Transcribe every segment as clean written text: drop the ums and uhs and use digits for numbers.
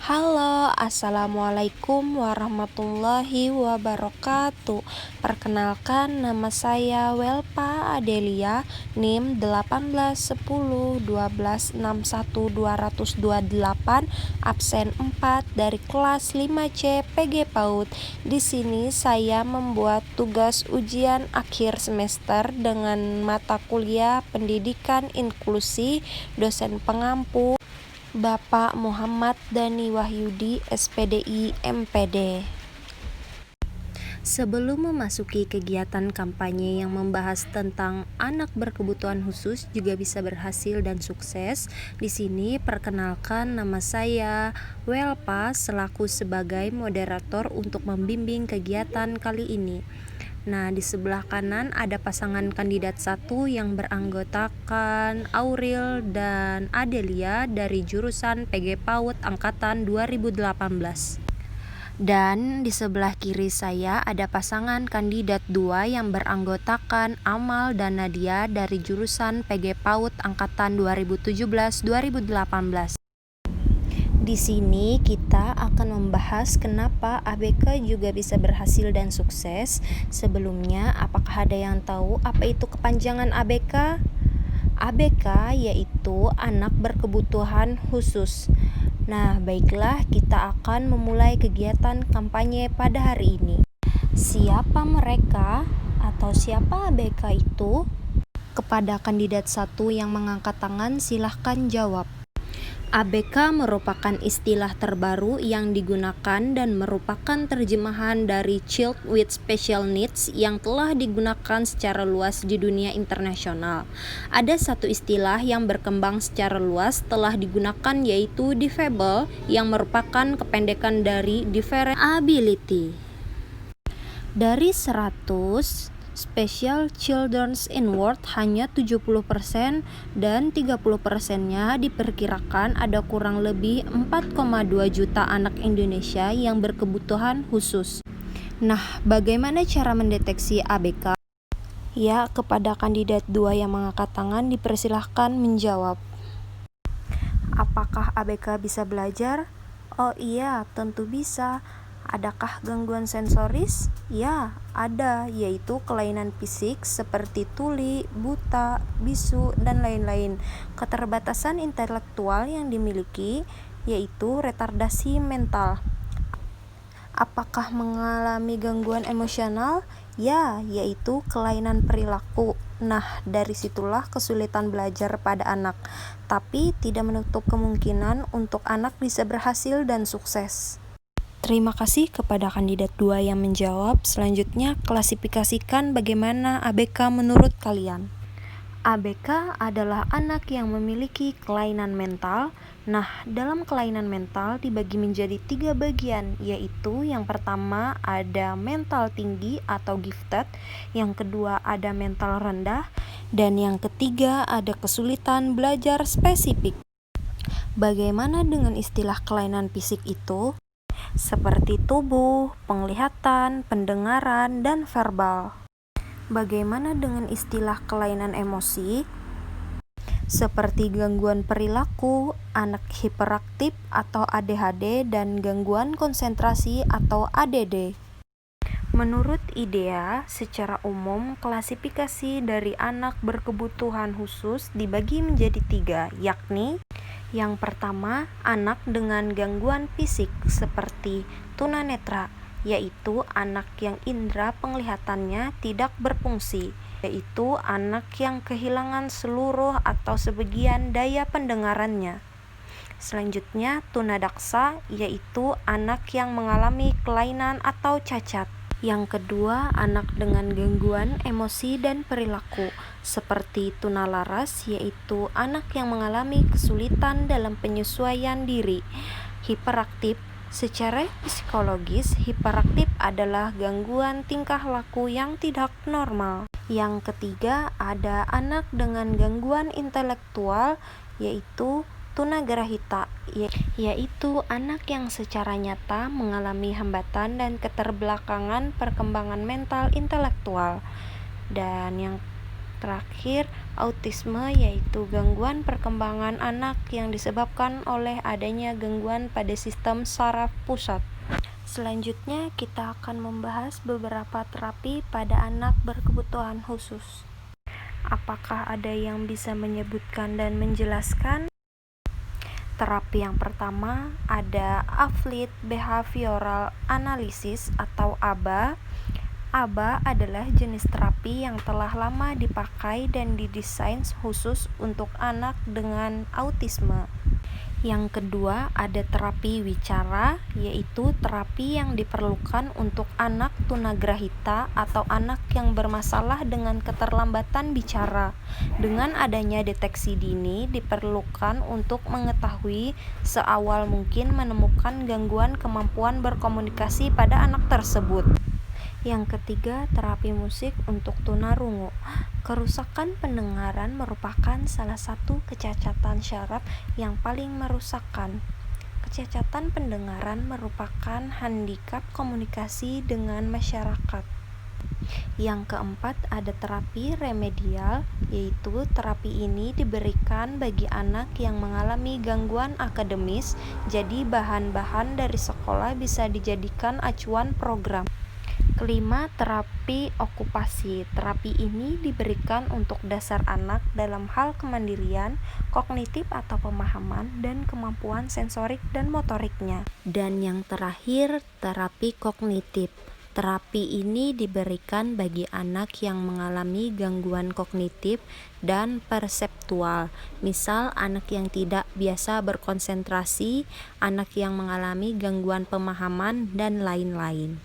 Halo, assalamualaikum warahmatullahi wabarakatuh. Perkenalkan, nama saya Welpa Adelia, NIM 181216228, absen 4 dari kelas 5C PG PAUD. Di sini saya membuat tugas ujian akhir semester dengan mata kuliah Pendidikan Inklusi, dosen pengampu Bapak Muhammad Dani Wahyudi, SPDI MPD. Sebelum memasuki kegiatan kampanye yang membahas tentang anak berkebutuhan khusus juga bisa berhasil dan sukses, di sini perkenalkan nama saya Welpa selaku sebagai moderator untuk membimbing kegiatan kali ini. Nah, di sebelah kanan ada pasangan kandidat 1 yang beranggotakan Auril dan Adelia dari jurusan PG PAUD angkatan 2018. Dan di sebelah kiri saya ada pasangan kandidat 2 yang beranggotakan Amal dan Nadia dari jurusan PG PAUD angkatan 2017-2018. Di sini kita akan membahas kenapa ABK juga bisa berhasil dan sukses. Sebelumnya, apakah ada yang tahu apa itu kepanjangan ABK? ABK yaitu anak berkebutuhan khusus. Nah, baiklah, kita akan memulai kegiatan kampanye pada hari ini. Siapa mereka atau siapa ABK itu? Kepada kandidat 1 yang mengangkat tangan, silahkan jawab. ABK merupakan istilah terbaru yang digunakan dan merupakan terjemahan dari Child with Special Needs yang telah digunakan secara luas di dunia internasional. Ada satu istilah yang berkembang secara luas telah digunakan yaitu difabel yang merupakan kependekan dari different ability. Dari 100 Special Children's in World hanya 70% dan 30%-nya diperkirakan ada kurang lebih 4,2 juta anak Indonesia yang berkebutuhan khusus. Nah, bagaimana cara mendeteksi ABK? Ya, kepada kandidat 2 yang mengangkat tangan dipersilahkan menjawab. Apakah ABK bisa belajar? Oh iya, tentu bisa. Adakah gangguan sensoris? Ya, ada, yaitu kelainan fisik seperti tuli, buta, bisu, dan lain-lain. Keterbatasan intelektual yang dimiliki yaitu retardasi mental. Apakah mengalami gangguan emosional? Ya, yaitu kelainan perilaku. Nah, dari situlah kesulitan belajar pada anak. Tapi tidak menutup kemungkinan untuk anak bisa berhasil dan sukses. Terima kasih kepada kandidat 2 yang menjawab. Selanjutnya, klasifikasikan bagaimana ABK menurut kalian. ABK adalah anak yang memiliki kelainan mental. Nah, dalam kelainan mental dibagi menjadi 3 bagian, yaitu yang pertama ada mental tinggi atau gifted, yang kedua ada mental rendah, dan yang ketiga ada kesulitan belajar spesifik. Bagaimana dengan istilah kelainan fisik itu? Seperti tubuh, penglihatan, pendengaran, dan verbal. Bagaimana dengan istilah kelainan emosi? Seperti gangguan perilaku, anak hiperaktif atau ADHD, dan gangguan konsentrasi atau ADD. Menurut IDEA, secara umum klasifikasi dari anak berkebutuhan khusus dibagi menjadi 3, yakni yang pertama, anak dengan gangguan fisik seperti tunanetra, yaitu anak yang indera penglihatannya tidak berfungsi, yaitu anak yang kehilangan seluruh atau sebagian daya pendengarannya. Selanjutnya, tunadaksa, yaitu anak yang mengalami kelainan atau cacat. Yang kedua, anak dengan gangguan emosi dan perilaku, seperti tunalaras, yaitu anak yang mengalami kesulitan dalam penyesuaian diri. Hiperaktif, secara psikologis, hiperaktif adalah gangguan tingkah laku yang tidak normal. Yang ketiga, ada anak dengan gangguan intelektual, yaitu tunagrahita, yaitu anak yang secara nyata mengalami hambatan dan keterbelakangan perkembangan mental intelektual. Dan yang terakhir, autisme yaitu gangguan perkembangan anak yang disebabkan oleh adanya gangguan pada sistem saraf pusat. Selanjutnya, kita akan membahas beberapa terapi pada anak berkebutuhan khusus. Apakah ada yang bisa menyebutkan dan menjelaskan? Terapi yang pertama ada Applied Behavioral Analysis atau ABA. ABA adalah jenis terapi yang telah lama dipakai dan didesain khusus untuk anak dengan autisme. Yang kedua ada terapi wicara, yaitu terapi yang diperlukan untuk anak tunagrahita atau anak yang bermasalah dengan keterlambatan bicara. Dengan adanya deteksi dini diperlukan untuk mengetahui seawal mungkin menemukan gangguan kemampuan berkomunikasi pada anak tersebut. Yang ketiga, terapi musik untuk tunarungu. Kerusakan pendengaran merupakan salah satu kecacatan syaraf yang paling merusakkan. Kecacatan pendengaran merupakan handikap komunikasi dengan masyarakat. Yang keempat, ada terapi remedial, yaitu terapi ini diberikan bagi anak yang mengalami gangguan akademis, jadi bahan-bahan dari sekolah bisa dijadikan acuan program. Kelima, terapi okupasi. Terapi ini diberikan untuk dasar anak dalam hal kemandirian, kognitif atau pemahaman, dan kemampuan sensorik dan motoriknya. Dan yang terakhir, terapi kognitif. Terapi ini diberikan bagi anak yang mengalami gangguan kognitif dan perseptual. Misal, anak yang tidak biasa berkonsentrasi, anak yang mengalami gangguan pemahaman, dan lain-lain.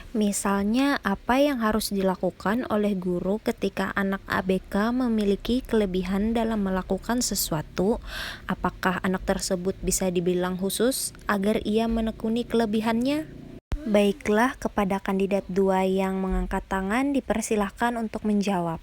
Misalnya, apa yang harus dilakukan oleh guru ketika anak ABK memiliki kelebihan dalam melakukan sesuatu? Apakah anak tersebut bisa dibilang khusus agar ia menekuni kelebihannya? Baiklah, kepada kandidat 2 yang mengangkat tangan dipersilahkan untuk menjawab.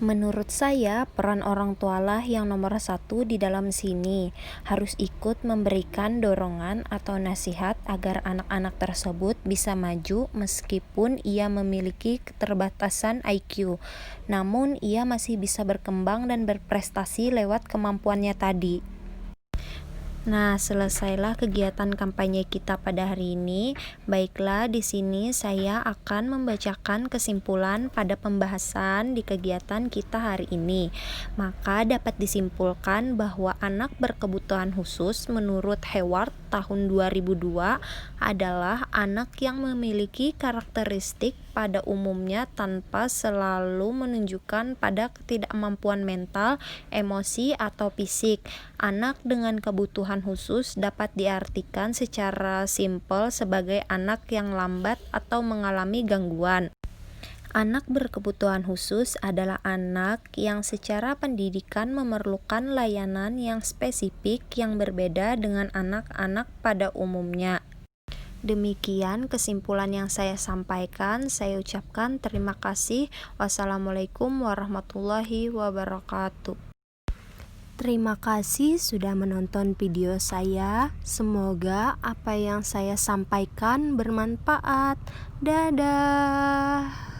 Menurut saya, peran orang tualah yang nomor 1 di dalam sini. Harus ikut memberikan dorongan atau nasihat agar anak-anak tersebut bisa maju meskipun ia memiliki keterbatasan IQ. Namun, ia masih bisa berkembang dan berprestasi lewat kemampuannya tadi. Nah, selesailah kegiatan kampanye kita pada hari ini. Baiklah, di sini saya akan membacakan kesimpulan pada pembahasan di kegiatan kita hari ini. Maka dapat disimpulkan bahwa anak berkebutuhan khusus menurut Hayward tahun 2002 adalah anak yang memiliki karakteristik pada umumnya tanpa selalu menunjukkan pada ketidakmampuan mental, emosi, atau fisik. Anak dengan kebutuhan khusus dapat diartikan secara simpel sebagai anak yang lambat atau mengalami gangguan. Anak berkebutuhan khusus adalah anak yang secara pendidikan memerlukan layanan yang spesifik yang berbeda dengan anak-anak pada umumnya. Demikian kesimpulan yang saya sampaikan. Saya ucapkan terima kasih. Wassalamualaikum warahmatullahi wabarakatuh. Terima kasih sudah menonton video saya. Semoga apa yang saya sampaikan bermanfaat. Dadah.